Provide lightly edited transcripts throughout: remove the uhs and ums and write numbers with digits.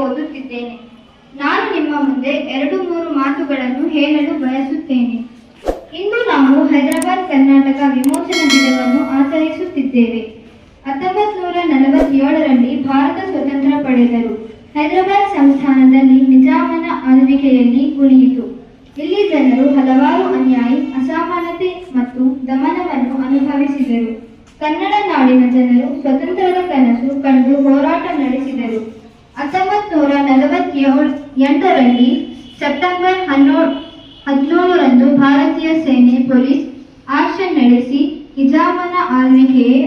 ಓದುತ್ತಿದ್ದೇನೆ. ನಾನು ನಿಮ್ಮ ಮುಂದೆ 2-3 ಮಾತುಗಳನ್ನು ಹೇಳಲು ಬಯಸುತ್ತೇನೆ. ಇಂದು ನಾವು ಹೈದರಾಬಾದ್ ಕರ್ನಾಟಕ ವಿಮೋಚನಾ ದಿನವನ್ನು ಆಚರಿಸುತ್ತಿದ್ದೇವೆ. 1947ರಲ್ಲಿ ಭಾರತ ಸ್ವತಂತ್ರ ಪಡೆದರು. ಹೈದರಾಬಾದ್ ಸಂಸ್ಥಾನದಲ್ಲಿ ನಿಜಾಮನ ಆಳ್ವಿಕೆಯಲ್ಲಿ ಉಳಿಯಿತು. ಇಲ್ಲಿ ಜನರು ಹಲವಾರು ಅನ್ಯಾಯ, ಅಸಮಾನತೆ ಮತ್ತು ದಮನವನ್ನು ಅನುಭವಿಸಿದರು. ಕನ್ನಡ ನಾಡಿನ ಜನರು ಸ್ವತಂತ್ರದ ಕನಸು ಕಂಡು ಹೋರಾಟ ನಡೆಸಿದರು. 1948ರಲ್ಲಿ ಸೆಪ್ಟೆಂಬರ್ 17ರಂದು ಭಾರತೀಯ ಸೇನೆ ಪೊಲೀಸ್ ಆಕ್ಷನ್ ನಡೆಸಿ ನಿಜಾಮನ ಆಳ್ವಿಕೆಯೇ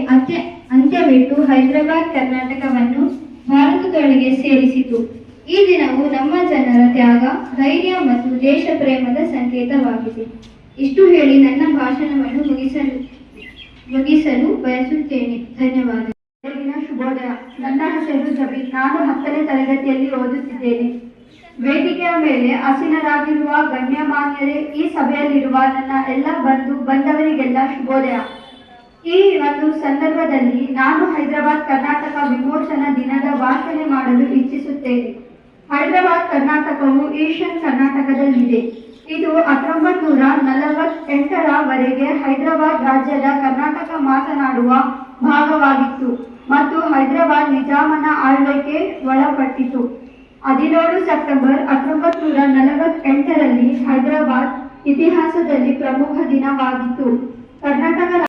ಅಂತ್ಯವಿಟ್ಟು ಹೈದರಾಬಾದ್ ಕರ್ನಾಟಕವನ್ನು ಭಾರತದೊಳಗೆ ಸೇರಿಸಿತು. ಈ ದಿನವು ನಮ್ಮ ಜನರ ತ್ಯಾಗ, ಧೈರ್ಯ ಮತ್ತು ದೇಶ ಪ್ರೇಮದ ಸಂಕೇತವಾಗಿದೆ. ಇಷ್ಟು ಹೇಳಿ ನನ್ನ ಭಾಷಣವನ್ನು ಮುಗಿಸಲು ಬಯಸುತ್ತೇನೆ. ಧನ್ಯವಾದ. ಶುಭೋದಯ. ನನ್ನ ಹೆಸರು ಜಬಿ. ನಾನು 10ನೇ ತರಗತಿಯಲ್ಲಿ ಓದುತ್ತಿದ್ದೇನೆ. ವೇದಿಕೆಯ ಮೇಲೆ ಆಸೀನರಾಗಿರುವ ಗಣ್ಯಮಾನ್ಯರೇ, ಈ ಸಭೆಯಲ್ಲಿರುವ ನನ್ನ ಎಲ್ಲ ಬಂಧುವರಿಗೆಲ್ಲ ಶುಭೋದಯ. ಈ ಒಂದು ಸಂದರ್ಭದಲ್ಲಿ ನಾನು ಹೈದರಾಬಾದ್ ಕರ್ನಾಟಕ ವಿಮೋಚನಾ ದಿನದ ಭಾಷಣ ಮಾಡಲು ಇಚ್ಛಿಸುತ್ತೇನೆ. ಹೈದರಾಬಾದ್ ಕರ್ನಾಟಕವು ಈಶಾನ್ಯ ಕರ್ನಾಟಕದಲ್ಲಿದೆ. ಇದು 1948ರವರೆಗೆ ಹೈದರಾಬಾದ್ ರಾಜ್ಯದ ಕರ್ನಾಟಕ ಮಾತನಾಡುವ ಭಾಗವಾಗಿತ್ತು ಮತ್ತು ಹೈದರಾಬಾದ್ ನಿಜಾಮನ ಆಳ್ವಿಕೆಗೆ ಒಳಪಟ್ಟಿತು. 17 ಸೆಪ್ಟೆಂಬರ್ 1948ರಲ್ಲಿ ಹೈದರಾಬಾದ್ ಇತಿಹಾಸದಲ್ಲಿ ಪ್ರಮುಖ ದಿನವಾಗಿತ್ತು. ಕರ್ನಾಟಕ